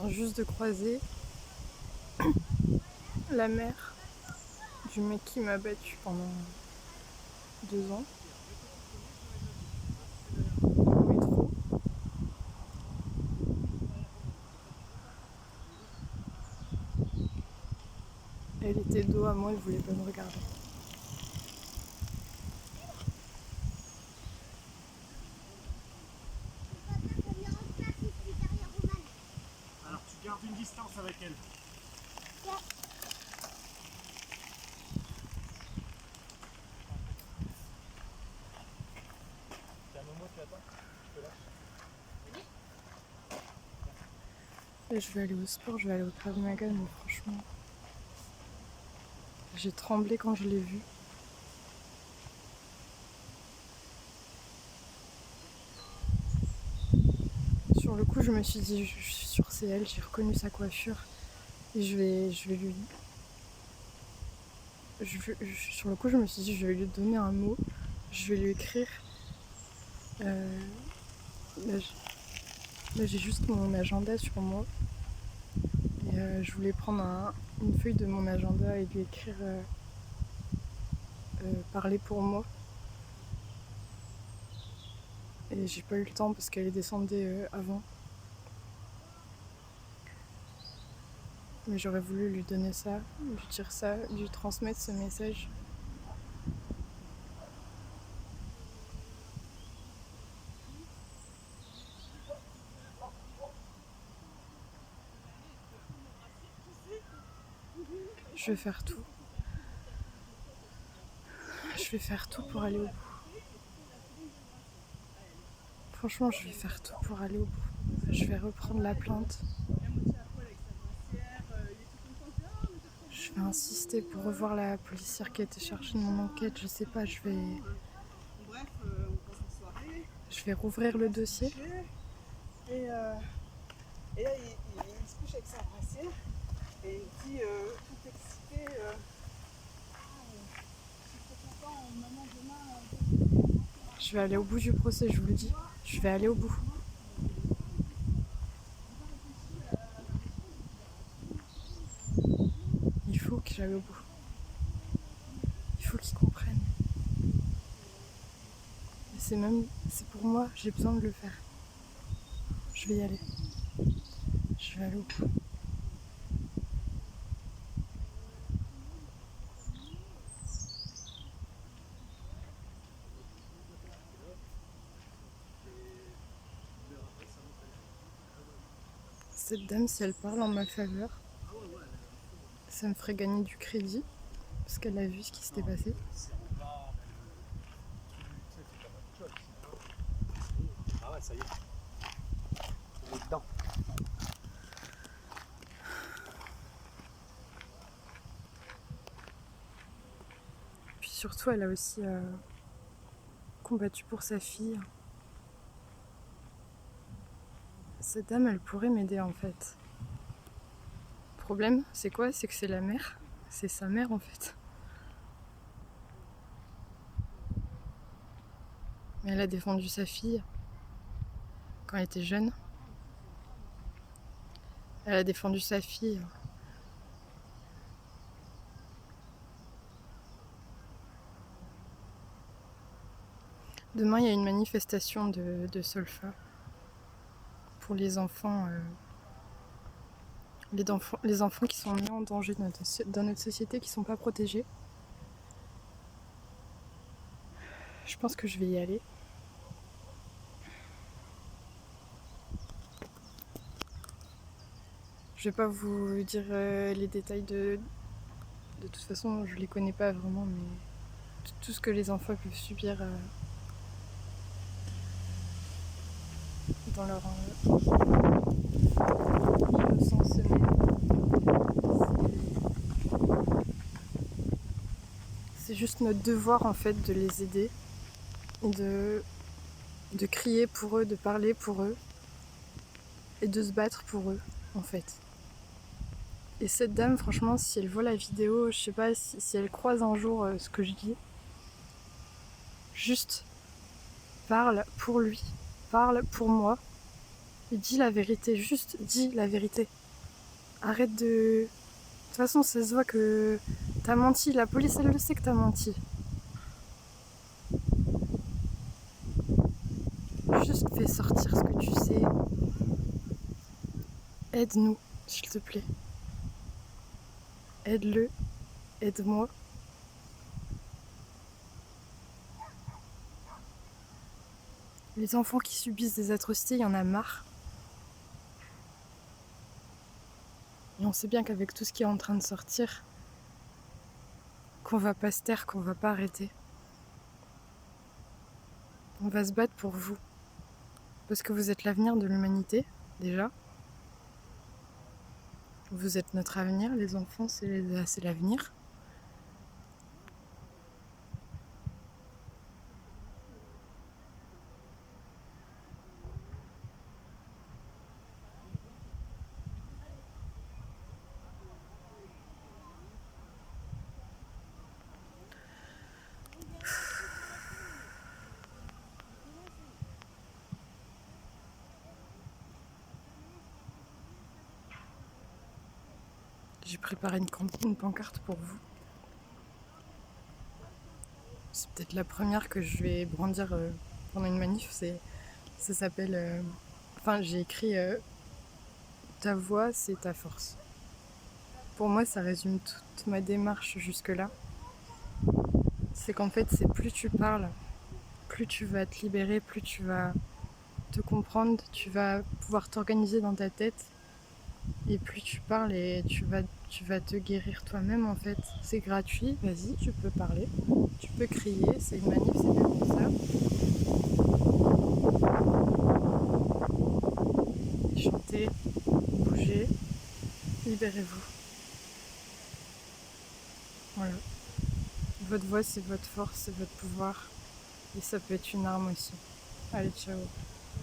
viens juste de croiser la mère du mec qui m'a battue pendant 2 ans au métro. Elle était dos à moi, elle voulait pas me regarder. Alors tu gardes une distance avec elle. C'est un moment tu attends, je te lâche. Là, je vais aller au sport, je vais aller au Krav Maga, mais franchement, j'ai tremblé quand je l'ai vu. Sur le coup, je me suis dit, je suis sûre c'est elle, j'ai reconnu sa coiffure. Et je vais lui... sur le coup, je me suis dit, je vais lui donner un mot, je vais lui écrire. Là, j'ai juste mon agenda sur moi. Et je voulais prendre une feuille de mon agenda et lui écrire parler pour moi. Et j'ai pas eu le temps parce qu'elle est descendue avant. Mais j'aurais voulu lui donner ça, lui dire ça, lui transmettre ce message. Je vais faire tout. Je vais faire tout pour aller au bout. Franchement, je vais faire tout pour aller au bout. Je vais reprendre la plainte. Je vais insister pour revoir la policière qui a été chargée de mon enquête. Je sais pas, je vais rouvrir le dossier. Et là, il se couche avec sa brassière et il dit tout excité. Maman, demain. Je vais aller au bout du procès, je vous le dis. Je vais aller au bout. Il faut que j'aille au bout. Il faut qu'ils comprennent. Et c'est pour moi, j'ai besoin de le faire. Je vais y aller. Je vais aller au bout. Cette dame, si elle parle en ma faveur, ça me ferait gagner du crédit, parce qu'elle a vu ce qui s'était passé. Ah ouais, ça y est. On est dedans. Puis surtout, elle a aussi combattu pour sa fille. Cette dame, elle pourrait m'aider en fait. Le problème, c'est quoi? C'est que c'est la mère. C'est sa mère en fait. Mais elle a défendu sa fille quand elle était jeune. Elle a défendu sa fille. Demain, il y a une manifestation de Solfa pour les enfants, les enfants qui sont mis en danger dans notre société, qui ne sont pas protégés. Je pense que je vais y aller. Je vais pas vous dire les détails de toute façon, je les connais pas vraiment, mais tout ce que les enfants peuvent subir dans leur innocence même. C'est juste notre devoir en fait de les aider et de crier pour eux, de parler pour eux et de se battre pour eux en fait. Et cette dame, franchement, si elle voit la vidéo, je sais pas si elle croise un jour ce que je dis, juste parle pour lui, parle pour moi et dis la vérité, juste dis la vérité. Arrête de... De toute façon, ça se voit que t'as menti. La police, elle le sait que t'as menti. Juste fais sortir ce que tu sais. Aide-nous, s'il te plaît. Aide-le. Aide-moi. Les enfants qui subissent des atrocités, il y en a marre. Et on sait bien qu'avec tout ce qui est en train de sortir, qu'on va pas se taire, qu'on va pas arrêter. On va se battre pour vous. Parce que vous êtes l'avenir de l'humanité, déjà. Vous êtes notre avenir, les enfants, c'est l'avenir. J'ai préparé une pancarte pour vous. C'est peut-être la première que je vais brandir pendant une manif. Ça s'appelle... Enfin, j'ai écrit ta voix, c'est ta force. Pour moi, ça résume toute ma démarche jusque-là. C'est qu'en fait, c'est plus tu parles, plus tu vas te libérer, plus tu vas te comprendre, tu vas pouvoir t'organiser dans ta tête. Et plus tu parles et tu vas te guérir toi-même en fait. C'est gratuit, vas-y, tu peux parler, tu peux crier, c'est une manif, c'est bien comme ça. Chantez, bougez, libérez-vous. Voilà. Votre voix, c'est votre force, c'est votre pouvoir. Et ça peut être une arme aussi. Allez, ciao.